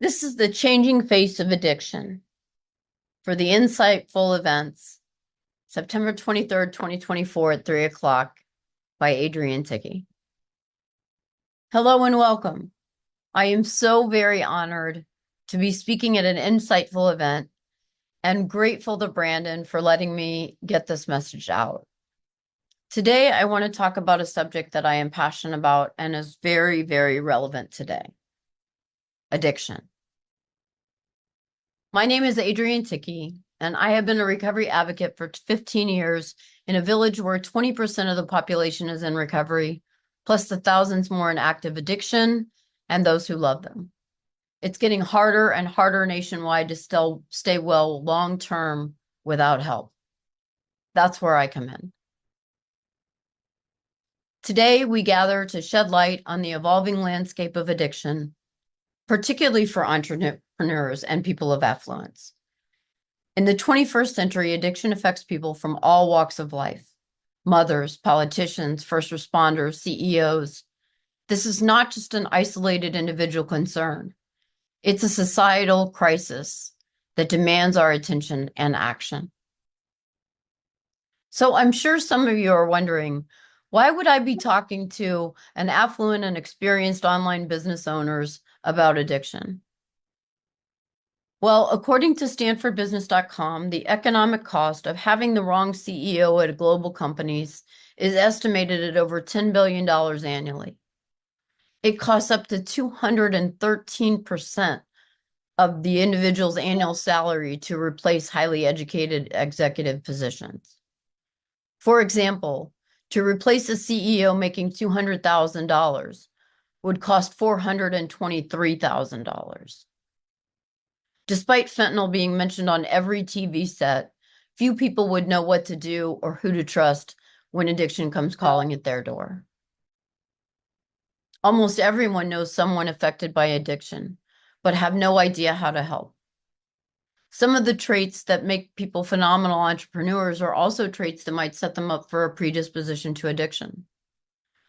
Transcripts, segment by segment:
This is the changing face of addiction for the Insightful Events, September 23rd, 2024 at 3 o'clock by Adrienne Ticky. Hello and welcome. I am so very honored to be speaking at an Insightful event and grateful to Brandon for letting me get this message out. Today, I want to talk about a subject that I am passionate about and is very, very relevant today: addiction. My name is Adrienne Ticky, and I have been a recovery advocate for 15 years in a village where 20% of the population is in recovery, plus the thousands more in active addiction and those who love them. It's getting harder and harder nationwide to still stay well long-term without help. That's where I come in. Today, we gather to shed light on the evolving landscape of addiction, particularly for entrepreneurs and people of affluence. In the 21st century, addiction affects people from all walks of life: mothers, politicians, first responders, CEOs. This is not just an isolated individual concern. It's a societal crisis that demands our attention and action. So I'm sure some of you are wondering, why would I be talking to an affluent and experienced online business owners about addiction? Well, according to StanfordBusiness.com, the economic cost of having the wrong CEO at global companies is estimated at over $10 billion annually. It costs up to 213% of the individual's annual salary to replace highly educated executive positions. For example, to replace a CEO making $200,000 would cost $423,000. Despite fentanyl being mentioned on every TV set, few people would know what to do or who to trust when addiction comes calling at their door. Almost everyone knows someone affected by addiction, but have no idea how to help. Some of the traits that make people phenomenal entrepreneurs are also traits that might set them up for a predisposition to addiction.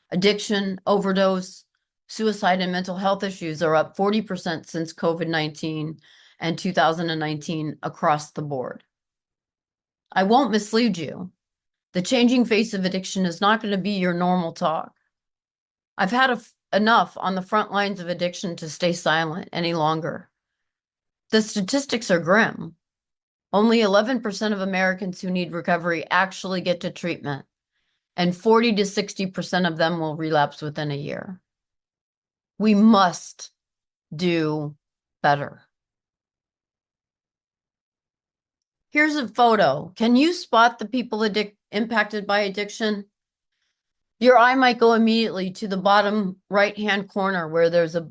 Addiction, overdose, suicide, and mental health issues are up 40% since COVID-19 and 2019 across the board. I won't mislead you. The changing face of addiction is not going to be your normal talk. I've had enough on the front lines of addiction to stay silent any longer. The statistics are grim. Only 11% of Americans who need recovery actually get to treatment, and 40 to 60% of them will relapse within a year. We must do better. Here's a photo. Can you spot the people impacted by addiction? Your eye might go immediately to the bottom right-hand corner where there's a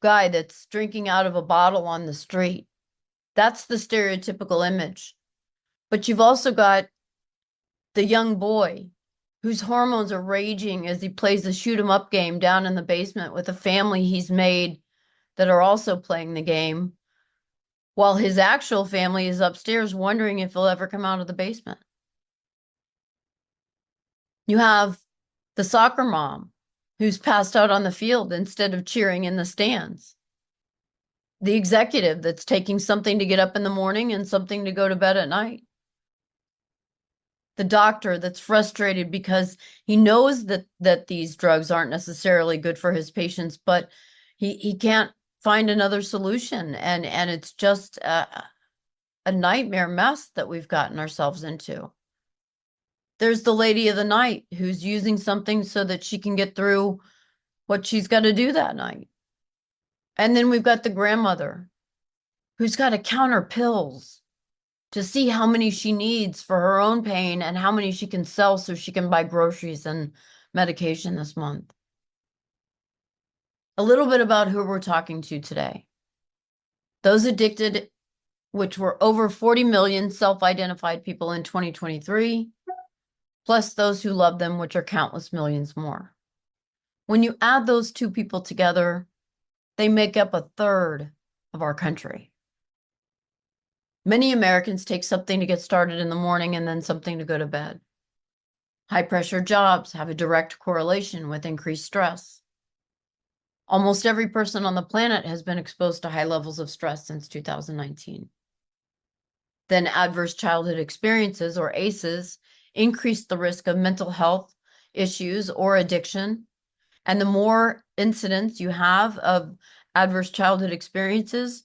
guy that's drinking out of a bottle on the street. That's the stereotypical image. But you've also got the young boy whose hormones are raging as he plays the shoot 'em up game down in the basement with a family he's made that are also playing the game, while his actual family is upstairs wondering if he'll ever come out of the basement. You have the soccer mom who's passed out on the field instead of cheering in the stands. The executive that's taking something to get up in the morning and something to go to bed at night. The doctor that's frustrated because he knows that these drugs aren't necessarily good for his patients, but he can't find another solution. And it's just a nightmare mess that we've gotten ourselves into. There's the lady of the night who's using something so that she can get through what she's got to do that night. And then we've got the grandmother who's got to counter pills to see how many she needs for her own pain and how many she can sell so she can buy groceries and medication this month. A little bit about who we're talking to today. Those addicted, which were over 40 million self-identified people in 2023, plus those who love them, which are countless millions more. When you add those two people together, they make up a third of our country. Many Americans take something to get started in the morning and then something to go to bed. High-pressure jobs have a direct correlation with increased stress. Almost every person on the planet has been exposed to high levels of stress since 2019. Then adverse childhood experiences, or ACEs, increase the risk of mental health issues or addiction. And the more incidents you have of adverse childhood experiences,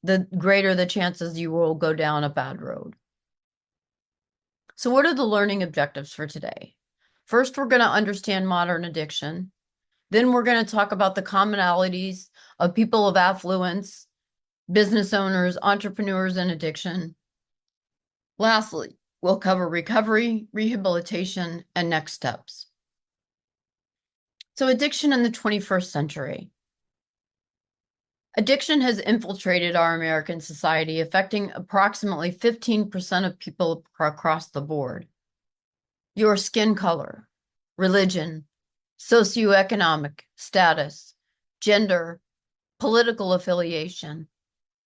the greater the chances you will go down a bad road. So what are the learning objectives for today? First, we're going to understand modern addiction. Then we're going to talk about the commonalities of people of affluence, business owners, entrepreneurs, and addiction. Lastly, we'll cover recovery, rehabilitation, and next steps. So addiction in the 21st century. Addiction has infiltrated our American society, affecting approximately 15% of people across the board. Your skin color, religion, socioeconomic status, gender, political affiliation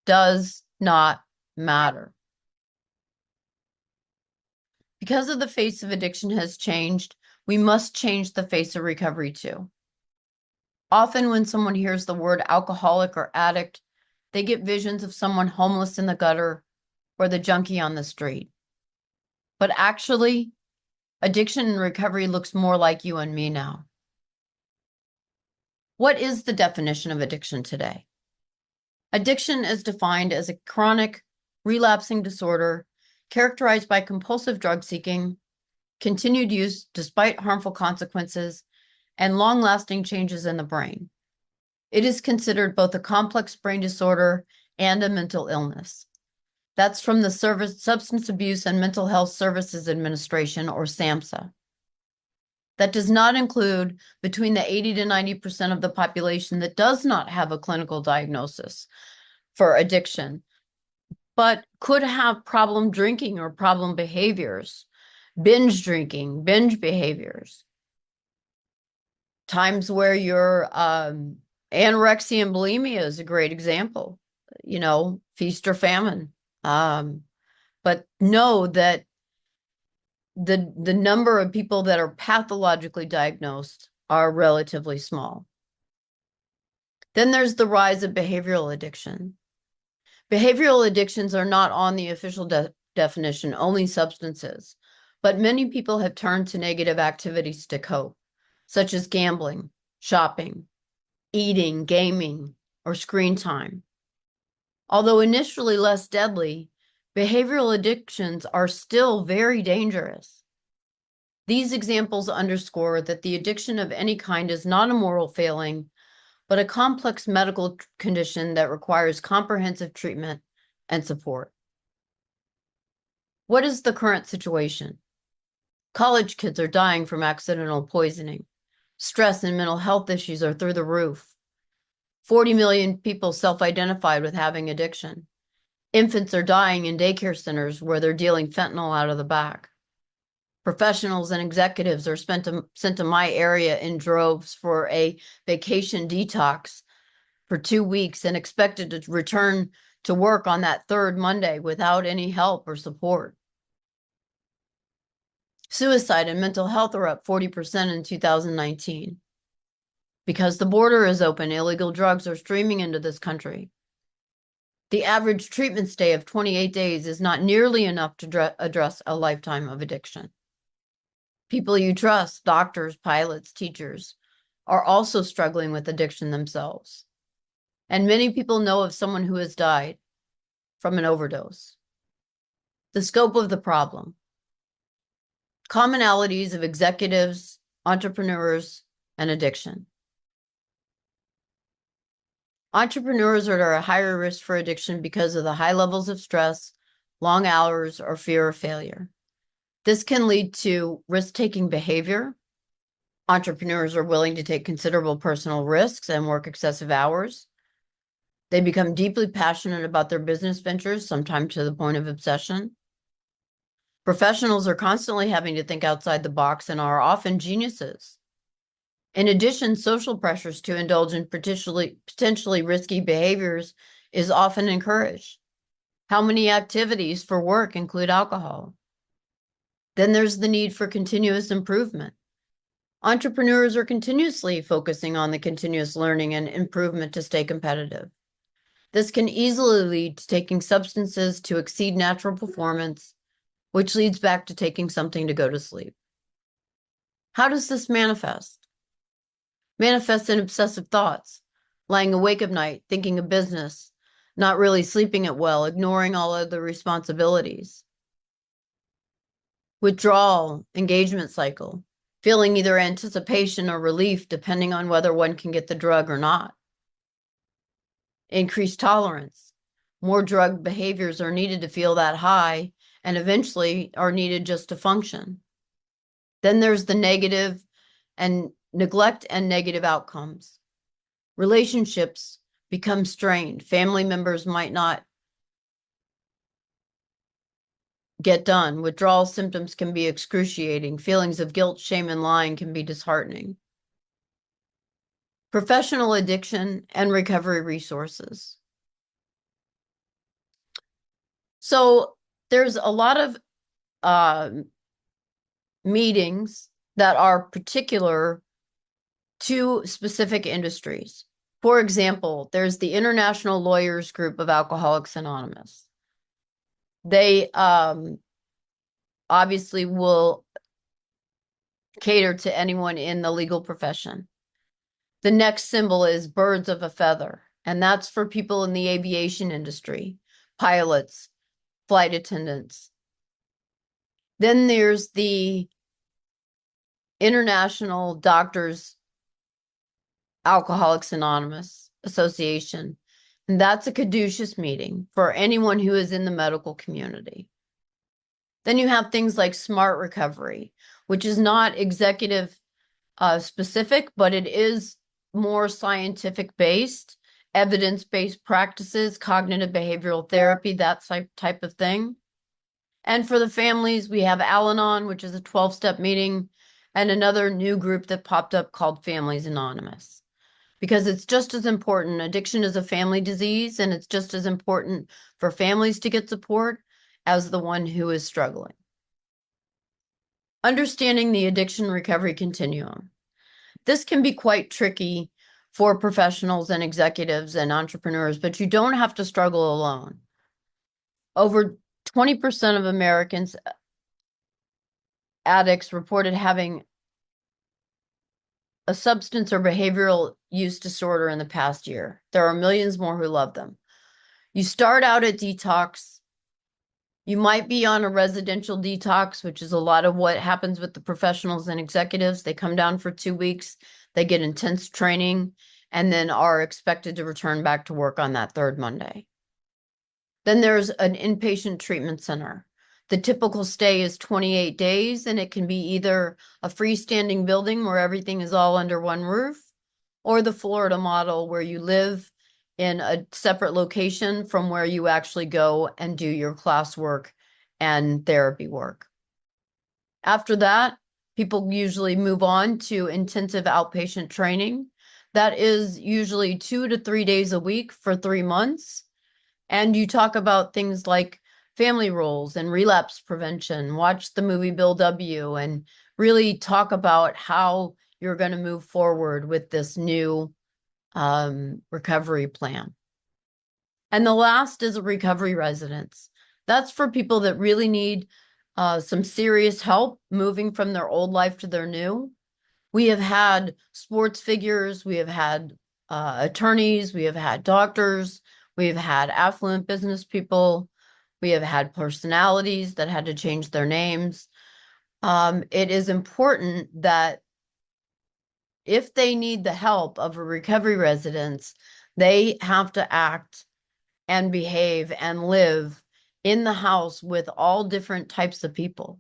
does not matter. Because of the face of addiction has changed, we must change the face of recovery too. Often when someone hears the word alcoholic or addict, they get visions of someone homeless in the gutter or the junkie on the street. But actually, addiction and recovery looks more like you and me now. What is the definition of addiction today? Addiction is defined as a chronic, relapsing disorder characterized by compulsive drug seeking, continued use despite harmful consequences, and long-lasting changes in the brain. It is considered both a complex brain disorder and a mental illness. That's from the Substance Abuse and Mental Health Services Administration, or SAMHSA. That does not include between the 80 to 90% of the population that does not have a clinical diagnosis for addiction, but could have problem drinking or problem behaviors, binge drinking, binge behaviors. Times where your anorexia and bulimia is a great example, feast or famine. But know that the number of people that are pathologically diagnosed are relatively small. Then there's the rise of behavioral addiction. Behavioral addictions are not on the official definition, only substances, but many people have turned to negative activities to cope, such as gambling, shopping, eating, gaming, or screen time. Although initially less deadly, behavioral addictions are still very dangerous. These examples underscore that the addiction of any kind is not a moral failing, but a complex medical condition that requires comprehensive treatment and support. What is the current situation? College kids are dying from accidental poisoning. Stress and mental health issues are through the roof. 40 million people self-identified with having addiction. Infants are dying in daycare centers where they're dealing fentanyl out of the back. Professionals and executives are sent to my area in droves for a vacation detox for 2 weeks and expected to return to work on that third Monday without any help or support. Suicide and mental health are up 40% in 2019. Because the border is open, illegal drugs are streaming into this country. The average treatment stay of 28 days is not nearly enough to address a lifetime of addiction. People you trust, doctors, pilots, teachers, are also struggling with addiction themselves. And many people know of someone who has died from an overdose. The scope of the problem. Commonalities of executives, entrepreneurs, and addiction. Entrepreneurs are at a higher risk for addiction because of the high levels of stress, long hours, or fear of failure. This can lead to risk-taking behavior. Entrepreneurs are willing to take considerable personal risks and work excessive hours. They become deeply passionate about their business ventures, sometimes to the point of obsession. Professionals are constantly having to think outside the box and are often geniuses. In addition, social pressures to indulge in potentially risky behaviors is often encouraged. How many activities for work include alcohol? Then there's the need for continuous improvement. Entrepreneurs are continuously focusing on the continuous learning and improvement to stay competitive. This can easily lead to taking substances to exceed natural performance, which leads back to taking something to go to sleep. How does this manifest? Manifests in obsessive thoughts, lying awake at night, thinking of business, not really sleeping it well, ignoring all other responsibilities. Withdrawal, engagement cycle, feeling either anticipation or relief depending on whether one can get the drug or not. Increased tolerance. More drug behaviors are needed to feel that high and eventually are needed just to function. Then there's the negative and neglect and negative outcomes. Relationships become strained. Family members might not get done. Withdrawal symptoms can be excruciating. Feelings of guilt, shame, and lying can be disheartening. Professional addiction and recovery resources. So there's a lot of meetings that are particular to specific industries. For example, there's the International Lawyers Group of Alcoholics Anonymous. They obviously will cater to anyone in the legal profession. The next symbol is birds of a feather, and that's for people in the aviation industry, pilots, flight attendants. Then there's the International Doctors Alcoholics Anonymous Association, and that's a caduceus meeting for anyone who is in the medical community. Then you have things like Smart Recovery, which is not executive specific, but it is more scientific based, evidence-based practices, cognitive behavioral therapy, that type of thing. And for the families, we have Al-Anon, which is a 12-step meeting, and another new group that popped up called Families Anonymous. Because it's just as important. Addiction is a family disease, and it's just as important for families to get support as the one who is struggling. Understanding the addiction recovery continuum. This can be quite tricky for professionals and executives and entrepreneurs, but you don't have to struggle alone. Over 20% of Americans addicts reported having a substance or behavioral use disorder in the past year. There are millions more who love them. You start out at detox. You might be on a residential detox, which is a lot of what happens with the professionals and executives. They come down for 2 weeks, they get intense training, and then are expected to return back to work on that third Monday. Then there's an inpatient treatment center. The typical stay is 28 days, and it can be either a freestanding building where everything is all under one roof, or the Florida model where you live in a separate location from where you actually go and do your classwork and therapy work. After that, people usually move on to intensive outpatient training. That is usually 2 to 3 days a week for 3 months. And you talk about things like family roles and relapse prevention. Watch the movie Bill W. and really talk about how you're going to move forward with this new recovery plan. And the last is a recovery residence. That's for people that really need some serious help moving from their old life to their new. We have had sports figures, we have had attorneys, we have had doctors, we've had affluent business people, we have had personalities that had to change their names. It is important that if they need the help of a recovery residence, they have to act and behave and live in the house with all different types of people.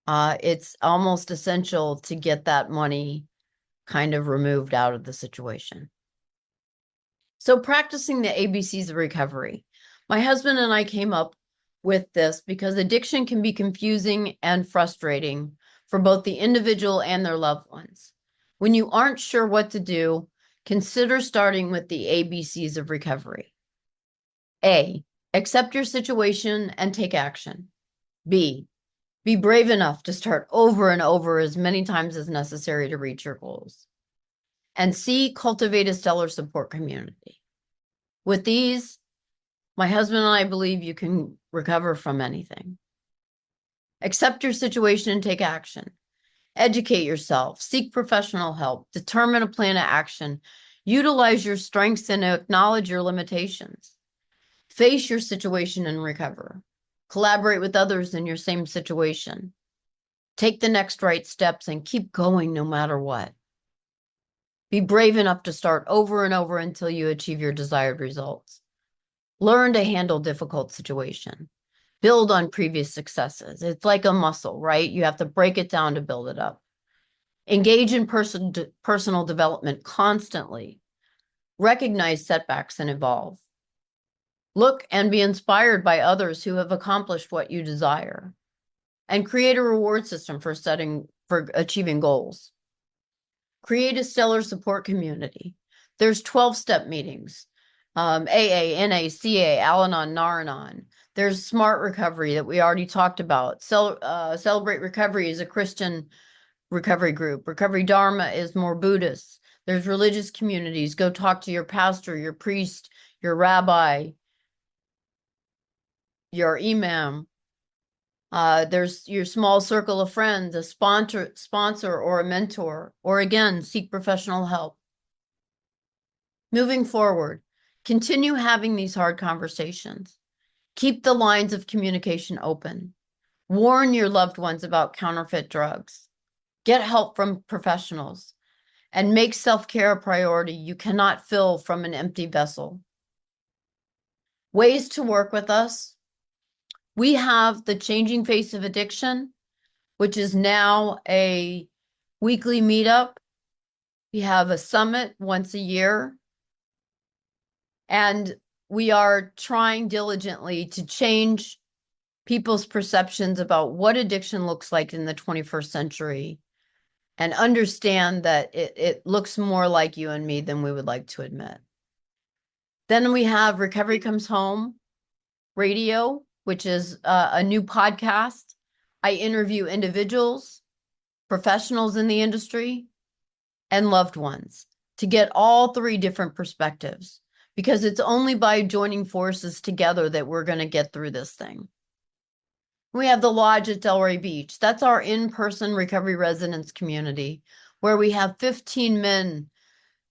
It's almost essential to get that money kind of removed out of the situation. So practicing the ABCs of recovery. My husband and I came up with this because addiction can be confusing and frustrating for both the individual and their loved ones. When you aren't sure what to do, consider starting with the ABCs of recovery. A, accept your situation and take action. B, Be brave enough to start over and over as many times as necessary to reach your goals. And C, cultivate a stellar support community. With these, my husband and I believe you can recover from anything. Accept your situation and take action. Educate yourself, seek professional help, determine a plan of action, utilize your strengths and acknowledge your limitations. Face your situation and recover. Collaborate with others in your same situation. Take the next right steps and keep going no matter what. Be brave enough to start over and over until you achieve your desired results. Learn to handle difficult situations. Build on previous successes. It's like a muscle, right? You have to break it down to build it up. Engage in personal development constantly. Recognize setbacks and evolve. Look and be inspired by others who have accomplished what you desire. And create a reward system for achieving goals. Create a stellar support community. There's 12-step meetings. AA, NA, CA, Al-Anon, Nar-Anon. There's Smart Recovery that we already talked about. Celebrate Recovery is a Christian recovery group. Recovery Dharma is more Buddhist. There's religious communities. Go talk to your pastor, your priest, your rabbi, your imam. There's your small circle of friends, a sponsor or a mentor, or again, seek professional help. Moving forward, continue having these hard conversations. Keep the lines of communication open. Warn your loved ones about counterfeit drugs. Get help from professionals. And make self-care a priority. You cannot fill from an empty vessel. Ways to work with us. We have the Changing Face of Addiction, which is now a weekly meetup. We have a summit once a year. And we are trying diligently to change people's perceptions about what addiction looks like in the 21st century and understand that it looks more like you and me than we would like to admit. Then we have Recovery Comes Home Radio, which is a new podcast. I interview individuals, professionals in the industry, and loved ones to get all three different perspectives, because it's only by joining forces together that we're going to get through this thing. We have the Lodge at Delray Beach. That's our in-person recovery residence community, where we have 15 men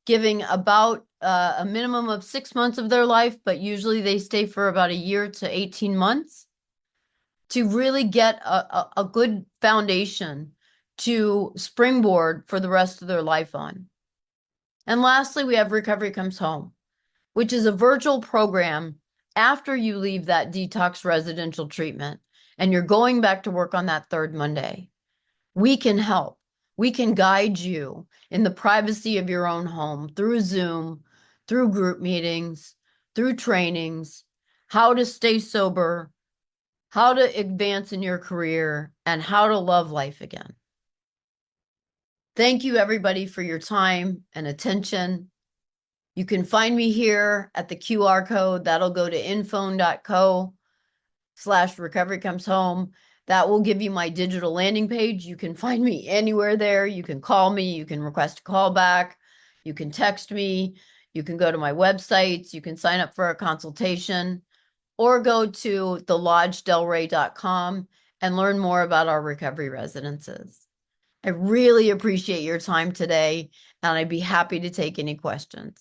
giving about a minimum of 6 months of their life, but usually they stay for about a year to 18 months to really get a good foundation to springboard for the rest of their life on. And lastly, we have Recovery Comes Home, which is a virtual program after you leave that detox residential treatment and you're going back to work on that third Monday. We can help. We can guide you in the privacy of your own home through Zoom, through group meetings, through trainings, how to stay sober, how to advance in your career, and how to love life again. Thank you, everybody, for your time and attention. You can find me here at the QR code. That'll go to infone.co/recovery comes home. That will give you my digital landing page. You can find me anywhere there. You can call me. You can request a call back. You can text me. You can go to my websites. You can sign up for a consultation or go to thelodgedelray.com and learn more about our recovery residences. I really appreciate your time today, and I'd be happy to take any questions.